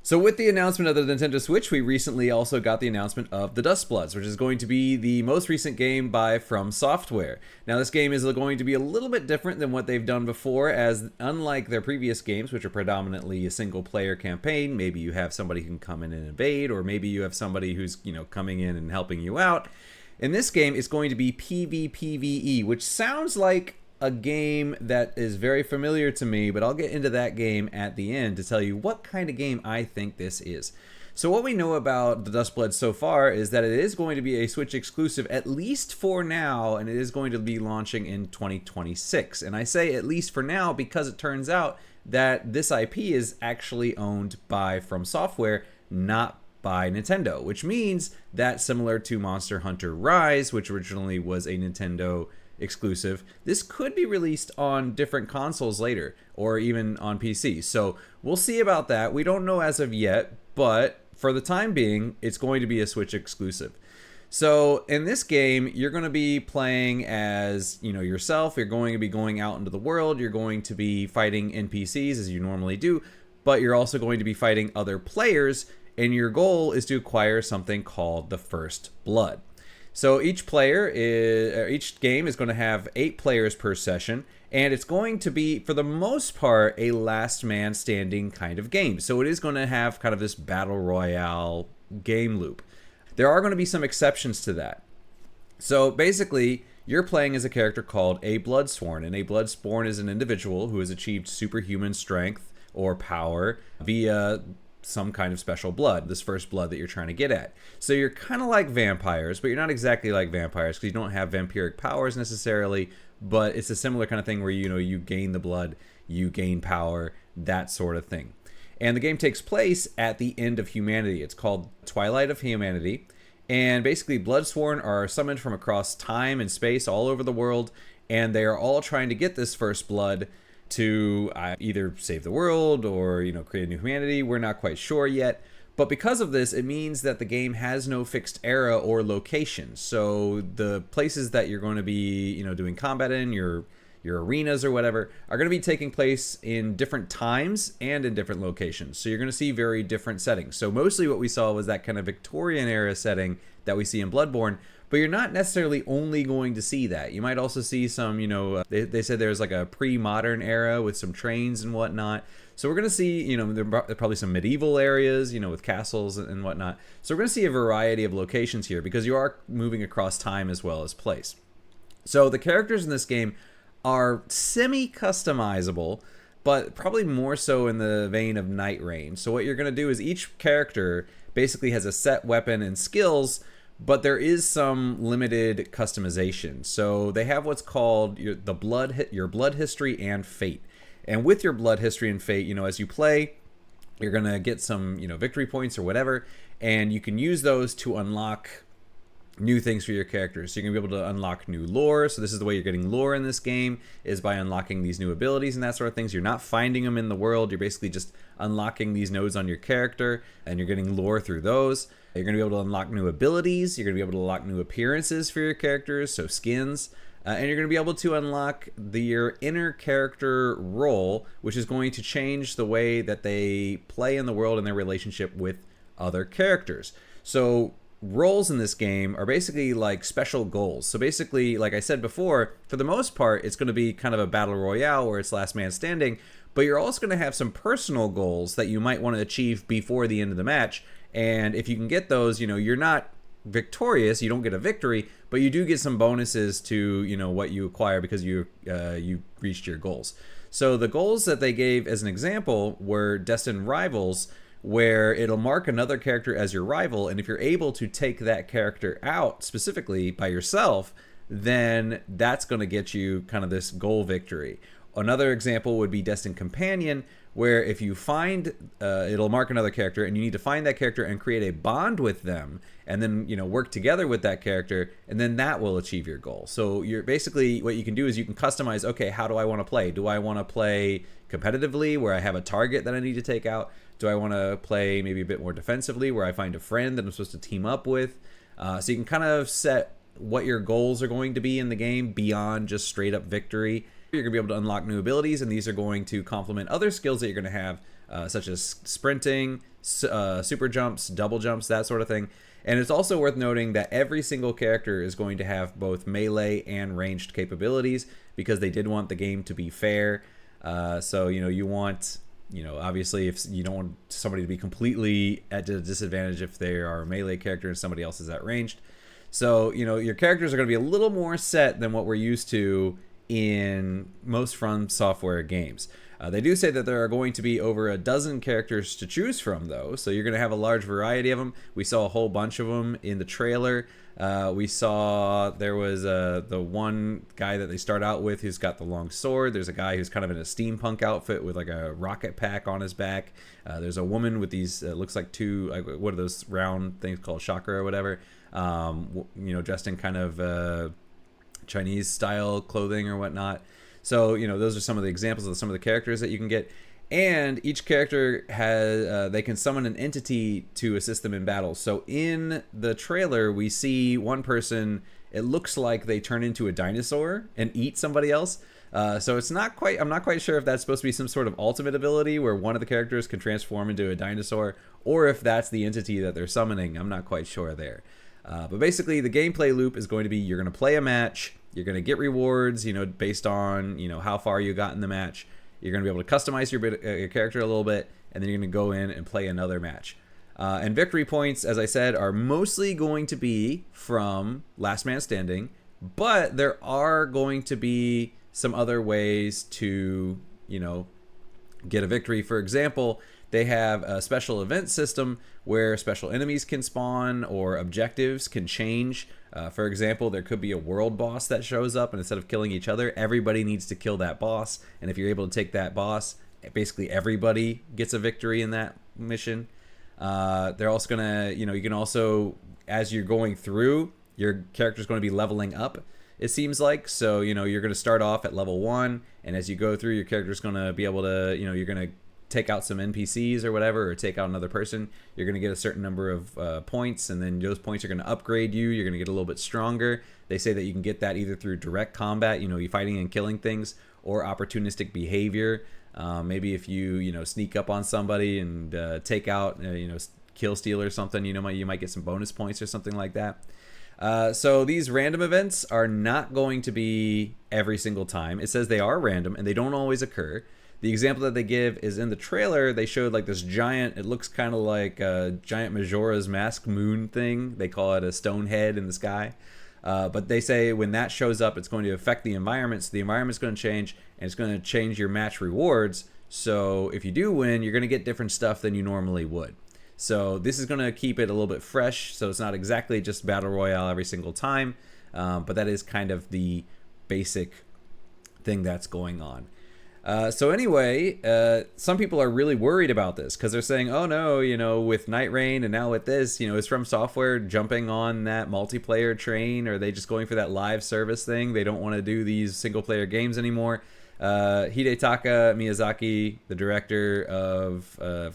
So with the announcement of the Nintendo Switch, we recently also got the announcement of the Duskbloods, which is going to be the most recent game by From Software. Now this game is going to be a little bit different than what they've done before, as unlike their previous games, which are predominantly a single player campaign, maybe you have somebody who can come in and invade, or maybe you have somebody who's, coming in and helping you out. In this game, it's going to be PvPvE, which sounds like a game that is very familiar to me, but I'll get into that game at the end to tell you what kind of game I think this is. So what we know about the Duskbloods so far is that it is going to be a Switch exclusive, at least for now, and it is going to be launching in 2026. And I say at least for now because it turns out that this IP is actually owned by From Software, not by Nintendo, which means that similar to Monster Hunter Rise, which originally was a Nintendo exclusive, this could be released on different consoles later, or even on PC. So we'll see about that. We don't know as of yet, but for the time being, it's going to be a Switch exclusive. So in this game, you're going to be playing as, yourself. You're going to be going out into the world. You're going to be fighting NPCs as you normally do, but you're also going to be fighting other players, and your goal is to acquire something called the First Blood. So each game is going to have 8 players per session, and it's going to be, for the most part, a last man standing kind of game. So it is going to have kind of this battle royale game loop. There are going to be some exceptions to that. So basically, you're playing as a character called a Bloodsworn, and a Bloodsworn is an individual who has achieved superhuman strength or power via some kind of special blood, this first blood that you're trying to get at. So you're kind of like vampires, but you're not exactly like vampires because you don't have vampiric powers necessarily, but it's a similar kind of thing where, you gain the blood, you gain power, that sort of thing. And the game takes place at the end of humanity. It's called Twilight of Humanity. And basically, Bloodsworn are summoned from across time and space all over the world, and they are all trying to get this first blood to either save the world or, create a new humanity. We're not quite sure yet. But because of this, it means that the game has no fixed era or location. So the places that you're going to be, doing combat in, your arenas or whatever, are going to be taking place in different times and in different locations. So you're going to see very different settings. So mostly what we saw was that kind of Victorian era setting that we see in Bloodborne, but you're not necessarily only going to see that. You might also see some, they said there's like a pre-modern era with some trains and whatnot. So we're going to see, there are probably some medieval areas, with castles and whatnot. So we're going to see a variety of locations here because you are moving across time as well as place. So the characters in this game are semi-customizable, but probably more so in the vein of Night Rain. So what you're going to do is each character basically has a set weapon and skills, but there is some limited customization. So they have what's called your blood history and fate. And with your blood history and fate, as you play, you're going to get some, victory points or whatever, and you can use those to unlock new things for your characters. So you're going to be able to unlock new lore. So this is the way you're getting lore in this game, is by unlocking these new abilities and that sort of things. You're not finding them in the world. You're basically just unlocking these nodes on your character, and you're getting lore through those. You're going to be able to unlock new abilities. You're going to be able to unlock new appearances for your characters, so skins. And you're going to be able to unlock your inner character role, which is going to change the way that they play in the world and their relationship with other characters. So roles in this game are basically like special goals. So basically, like I said before, for the most part, it's going to be kind of a battle royale where it's last man standing, but you're also going to have some personal goals that you might want to achieve before the end of the match. And if you can get those, you're not victorious, you don't get a victory, but you do get some bonuses to, what you acquire because you reached your goals. So the goals that they gave as an example were Destined Rivals, where it'll mark another character as your rival, and if you're able to take that character out specifically by yourself, then that's going to get you kind of this goal victory. Another example would be Destined Companion, where if you find, it'll mark another character, and you need to find that character and create a bond with them, and then, work together with that character, and then that will achieve your goal. So you're basically, what you can do is you can customize, okay, how do I want to play? Do I want to play competitively, where I have a target that I need to take out? Do I want to play maybe a bit more defensively, where I find a friend that I'm supposed to team up with? So you can kind of set what your goals are going to be in the game beyond just straight up victory. You're going to be able to unlock new abilities, and these are going to complement other skills that you're going to have, such as sprinting, super jumps, double jumps, that sort of thing. And it's also worth noting that every single character is going to have both melee and ranged capabilities, because they did want the game to be fair. So, you want, obviously if you don't want somebody to be completely at a disadvantage if they are a melee character and somebody else is at ranged. So, your characters are going to be a little more set than what we're used to in most From Software games. They do say that there are going to be over a dozen characters to choose from, though, so you're going to have a large variety of them. We saw a whole bunch of them in the trailer. We saw there was the one guy that they start out with who's got the long sword. There's a guy who's kind of in a steampunk outfit with like a rocket pack on his back. There's a woman with these, looks like two, what are those round things called, chakra or whatever, dressed in kind of Chinese style clothing or whatnot. So, those are some of the examples of some of the characters that you can get. And each character has, they can summon an entity to assist them in battle. So in the trailer, we see one person, it looks like they turn into a dinosaur and eat somebody else. So it's not quite, I'm not quite sure if that's supposed to be some sort of ultimate ability where one of the characters can transform into a dinosaur, or if that's the entity that they're summoning. I'm not quite sure there. But basically, the gameplay loop is going to be, you're going to play a match, you're going to get rewards, based on, how far you got in the match. You're going to be able to customize your character a little bit, and then you're going to go in and play another match. And victory points, as I said, are mostly going to be from Last Man Standing, but there are going to be some other ways to, get a victory. For example, they have a special event system where special enemies can spawn or objectives can change. For example, there could be a world boss that shows up, and instead of killing each other, everybody needs to kill that boss. And if you're able to take that boss, basically everybody gets a victory in that mission. They're also gonna, you can also, as you're going through, your character's going to be leveling up, it seems like. So, you're going to start off at level 1, and as you go through, your character's going to be able to, you're going to take out some NPCs or whatever, or take out another person. You're going to get a certain number of points, and then those points are going to upgrade you. You're going to get a little bit stronger. They say that you can get that either through direct combat, you fighting and killing things, or opportunistic behavior. Maybe if you, sneak up on somebody and take out, kill steal or something, you might get some bonus points or something like that. So these random events are not going to be every single time. It says they are random, and they don't always occur. The example that they give is in the trailer. They showed like this giant, it looks kind of like a giant Majora's Mask moon thing. They call it a stone head in the sky. But they say when that shows up, it's going to affect the environment. So the environment's going to change, and it's going to change your match rewards. So if you do win, you're going to get different stuff than you normally would. So this is going to keep it a little bit fresh. So it's not exactly just Battle Royale every single time. But that is kind of the basic thing that's going on. So anyway, some people are really worried about this because they're saying, oh no, with Night Rain and now with this, is From Software jumping on that multiplayer train? Or are they just going for that live service thing? They don't want to do these single player games anymore. Hidetaka Miyazaki, the director of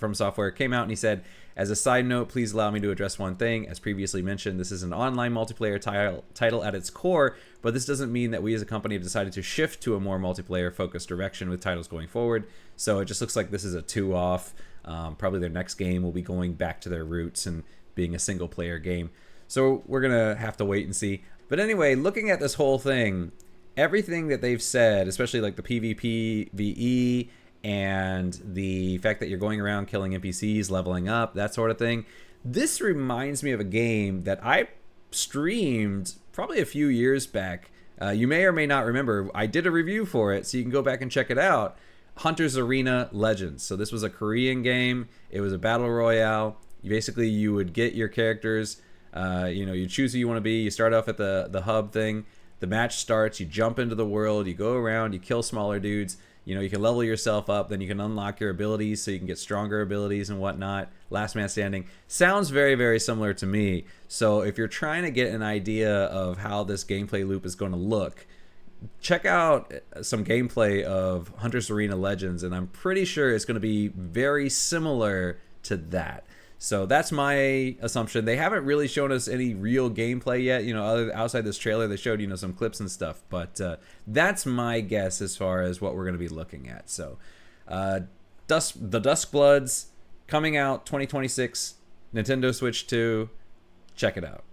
From Software, came out and he said, as a side note, please allow me to address one thing. As previously mentioned, this is an online multiplayer title at its core, but this doesn't mean that we as a company have decided to shift to a more multiplayer-focused direction with titles going forward. So it just looks like this is a two-off. Probably their next game will be going back to their roots and being a single-player game. So we're going to have to wait and see. But anyway, looking at this whole thing, everything that they've said, especially like the PvP, VE, and the fact that you're going around killing NPCs, leveling up, that sort of thing. This reminds me of a game that I streamed probably a few years back. You may or may not remember. I did a review for it, so you can go back and check it out. Hunter's Arena Legends. So this was a Korean game. It was a battle royale. You would get your characters. You choose who you want to be. You start off at the hub thing. The match starts. You jump into the world. You go around. You kill smaller dudes. You can level yourself up, then you can unlock your abilities so you can get stronger abilities and whatnot. Last Man Standing sounds very, very similar to me. So if you're trying to get an idea of how this gameplay loop is going to look, check out some gameplay of Hunter's Arena Legends, and I'm pretty sure it's going to be very similar to that. So that's my assumption. They haven't really shown us any real gameplay yet, you know, outside this trailer. They showed, you know, some clips and stuff, but that's my guess as far as what we're going to be looking at. So the Duskbloods coming out 2026, Nintendo Switch 2. Check it out.